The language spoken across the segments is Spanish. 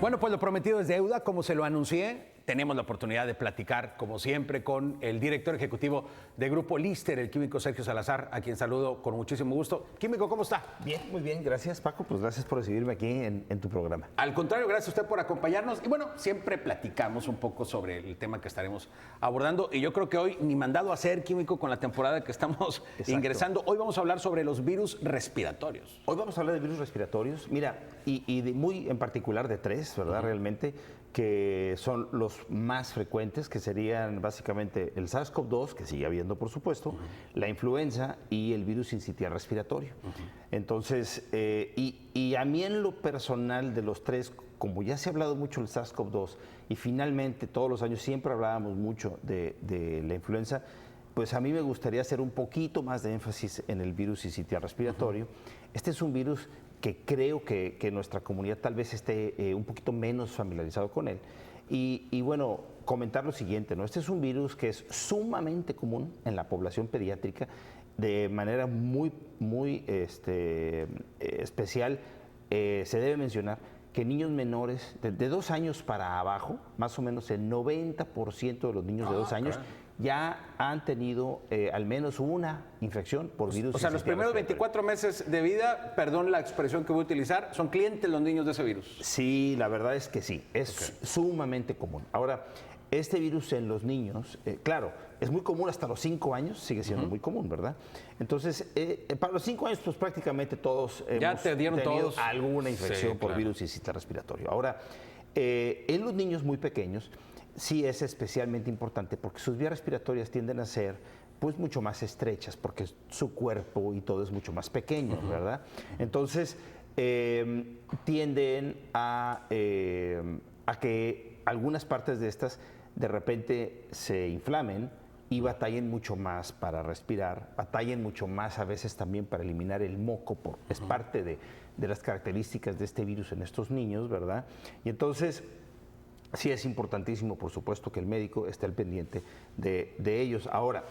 Bueno, pues lo prometido es deuda, como se lo anuncié. Tenemos la oportunidad de platicar, como siempre, con el director ejecutivo de Grupo Lister, el químico Sergio Salazar, a quien saludo con muchísimo gusto. Químico, ¿cómo está? Bien, muy bien, gracias Paco, pues gracias por recibirme aquí en tu programa. Al contrario, gracias a usted por acompañarnos. Y bueno, siempre platicamos un poco sobre el tema que estaremos abordando. Y yo creo que hoy, ni mandado a hacer, Químico, con la temporada que estamos ingresando, hoy vamos a hablar sobre los virus respiratorios. Hoy vamos a hablar de virus respiratorios, mira, y de muy en particular de tres, ¿verdad? Realmente, que son los más frecuentes, que serían básicamente el SARS-CoV-2, que sigue habiendo por supuesto, la influenza y el virus sincitial respiratorio. Entonces, y a mí en lo personal de los tres, como ya se ha hablado mucho del SARS-CoV-2 y finalmente todos los años siempre hablábamos mucho de la influenza, pues a mí me gustaría hacer un poquito más de énfasis en el virus sincitial respiratorio. Este es un virus que creo que nuestra comunidad tal vez esté un poquito menos familiarizado con él. Y bueno, comentar lo siguiente, ¿no? Este es un virus que es sumamente común en la población pediátrica, de manera muy especial. Se debe mencionar que niños menores de 2 años para abajo, más o menos el 90% de los niños de 2 años, ya han tenido al menos una infección por virus. O sea, los primeros 24 meses de vida, perdón la expresión que voy a utilizar, son clientes los niños de ese virus. Sí, la verdad es que sí, es sumamente común. Ahora, este virus en los niños, claro, es muy común hasta los 5 años, sigue siendo muy común, ¿verdad? Entonces, para los 5 años, pues prácticamente todos hemos tenido alguna infección por virus sincitial respiratorio. Ahora, en los niños muy pequeños, sí es especialmente importante porque sus vías respiratorias tienden a ser pues mucho más estrechas porque su cuerpo y todo es mucho más pequeño, ¿verdad? Entonces tienden a que algunas partes de estas de repente se inflamen y batallen mucho más para respirar, batallen mucho más a veces también para eliminar el moco, es parte de las características de este virus en estos niños, ¿verdad? Y entonces sí es importantísimo, por supuesto, que el médico esté al pendiente de ellos. Ahora,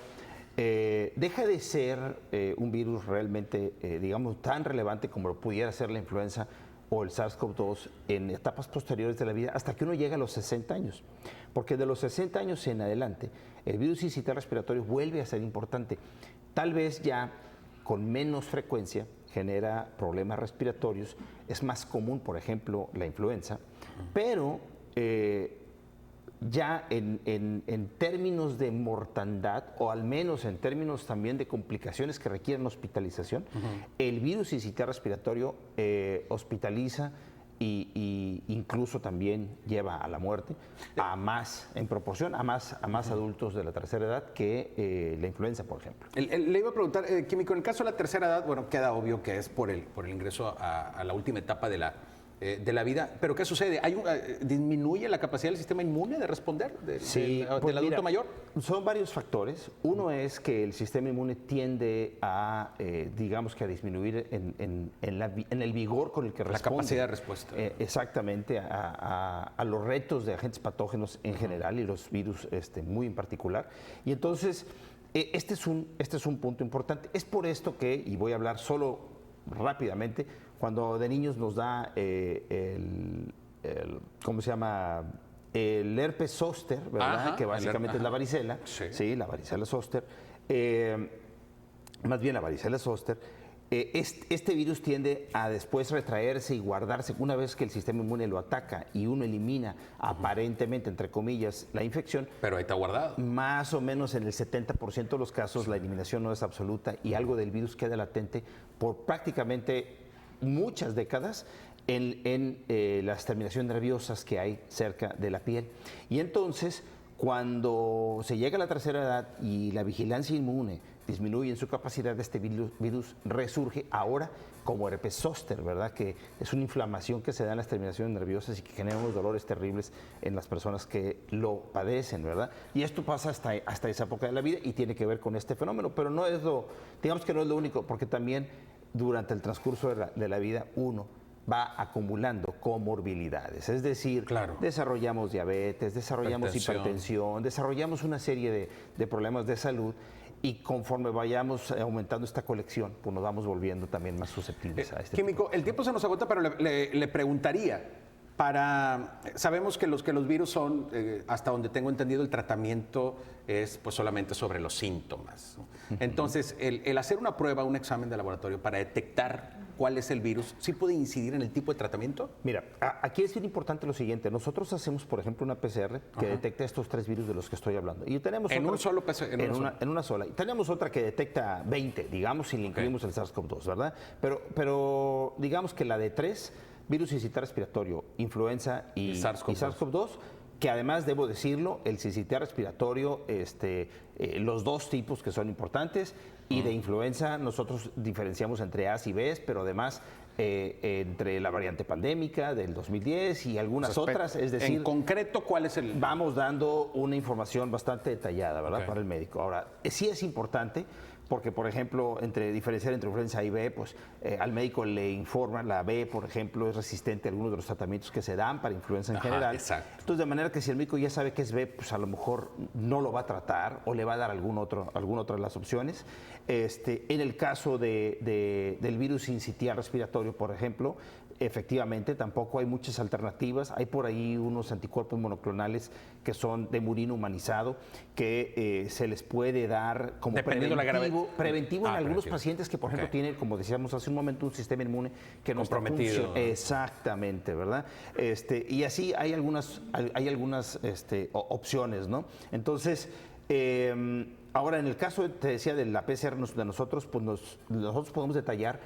deja de ser un virus realmente, digamos, tan relevante como lo pudiera ser la influenza o el SARS-CoV-2 en etapas posteriores de la vida hasta que uno llega a los 60 años. Porque de los 60 años en adelante, el virus sincitial respiratorio vuelve a ser importante. Tal vez ya con menos frecuencia genera problemas respiratorios. Es más común, por ejemplo, la influenza, pero ya en términos de mortandad, o al menos en términos también de complicaciones que requieren hospitalización, el virus sincitial respiratorio hospitaliza y incluso también lleva a la muerte en proporción a más adultos de la tercera edad que la influenza, por ejemplo. Le iba a preguntar, Químico, en el caso de la tercera edad, bueno, queda obvio que es por el ingreso a la última etapa de la vida, pero ¿qué sucede? ¿Disminuye la capacidad del sistema inmune de responder del adulto mayor? Son varios factores. Uno es que el sistema inmune tiende a, digamos que a disminuir en el vigor con el que responde. La capacidad de respuesta. Exactamente, a los retos de agentes patógenos en general y los virus muy en particular. Y entonces, este es un punto importante. Es por esto que, y voy a hablar solo rápidamente, cuando de niños nos da ¿cómo se llama? El herpes zóster, ¿verdad? Que básicamente es la varicela. Sí, la varicela zóster. Más bien la varicela zóster. Este virus tiende a después retraerse y guardarse una vez que el sistema inmune lo ataca y uno elimina aparentemente, entre comillas, la infección. Pero ahí está guardado. Más o menos en el 70% de los casos la eliminación no es absoluta y algo del virus queda latente por prácticamente muchas décadas en las terminaciones nerviosas que hay cerca de la piel. Y entonces, cuando se llega a la tercera edad y la vigilancia inmune disminuye en su capacidad, este virus resurge ahora como herpes zóster, ¿verdad? Que es una inflamación que se da en las terminaciones nerviosas y que genera unos dolores terribles en las personas que lo padecen, ¿verdad? Y esto pasa hasta esa época de la vida y tiene que ver con este fenómeno, pero digamos que no es lo único, porque también durante el transcurso de la vida uno va acumulando comorbilidades, es decir, desarrollamos diabetes, desarrollamos hipertensión, desarrollamos una serie de problemas de salud y conforme vayamos aumentando esta colección, pues nos vamos volviendo también más susceptibles a este Químico, el tiempo se nos agota, pero le preguntaría, Sabemos que los virus son, hasta donde tengo entendido, el tratamiento es pues solamente sobre los síntomas, ¿no? Entonces, el hacer una prueba, un examen de laboratorio para detectar cuál es el virus, ¿sí puede incidir en el tipo de tratamiento? Mira, aquí es bien importante lo siguiente. Nosotros hacemos, por ejemplo, una PCR que detecta estos 3 virus de los que estoy hablando. Y tenemos ¿En otra, un solo PCR? En una sola. Y tenemos otra que detecta 20, digamos, si le incluimos el SARS-CoV-2, ¿verdad? Pero digamos que la de 3, virus sincitial respiratorio, influenza y SARS-CoV-2, que además, debo decirlo, el sincitial respiratorio, los 2 tipos que son importantes, y de influenza nosotros diferenciamos entre A's y B's, pero además entre la variante pandémica del 2010 y algunas otras, es decir... En concreto, ¿cuál es el...? Vamos dando una información bastante detallada, ¿verdad?, Okay. para el médico. Ahora, sí es importante porque, por ejemplo, diferenciar entre influenza A y B, pues al médico le informan, la B, por ejemplo, es resistente a algunos de los tratamientos que se dan para influenza en general. Exacto. Entonces, de manera que si el médico ya sabe que es B, pues a lo mejor no lo va a tratar o le va a dar alguna otra de las opciones. En el caso del virus sincitial respiratorio, por ejemplo, efectivamente tampoco hay muchas alternativas. Hay por ahí unos anticuerpos monoclonales que son de murino humanizado que se les puede dar como dependiendo preventivo en algunos preventivo. Pacientes que, por ejemplo, tienen, como decíamos hace un momento, un sistema inmune que no está comprometido. Exactamente, ¿verdad? Y así hay algunas opciones, ¿no? Entonces, ahora en el caso, te decía, de la PCR de nosotros, pues nosotros podemos detallar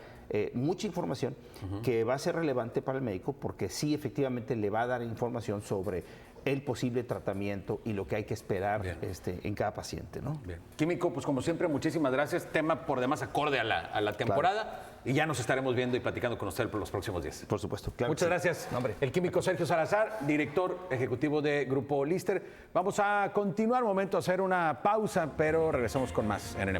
mucha información que va a ser relevante para el médico, porque sí, efectivamente, le va a dar información sobre el posible tratamiento y lo que hay que esperar en cada paciente, ¿no? Bien. Químico, pues como siempre, muchísimas gracias. Tema por demás acorde a la temporada. Claro. Y ya nos estaremos viendo y platicando con usted por los próximos días. Por supuesto. Claro. Muchas gracias. No, hombre. El químico Sergio Salazar, director ejecutivo de Grupo Lister. Vamos a continuar un momento, a hacer una pausa, pero regresamos con más en N+.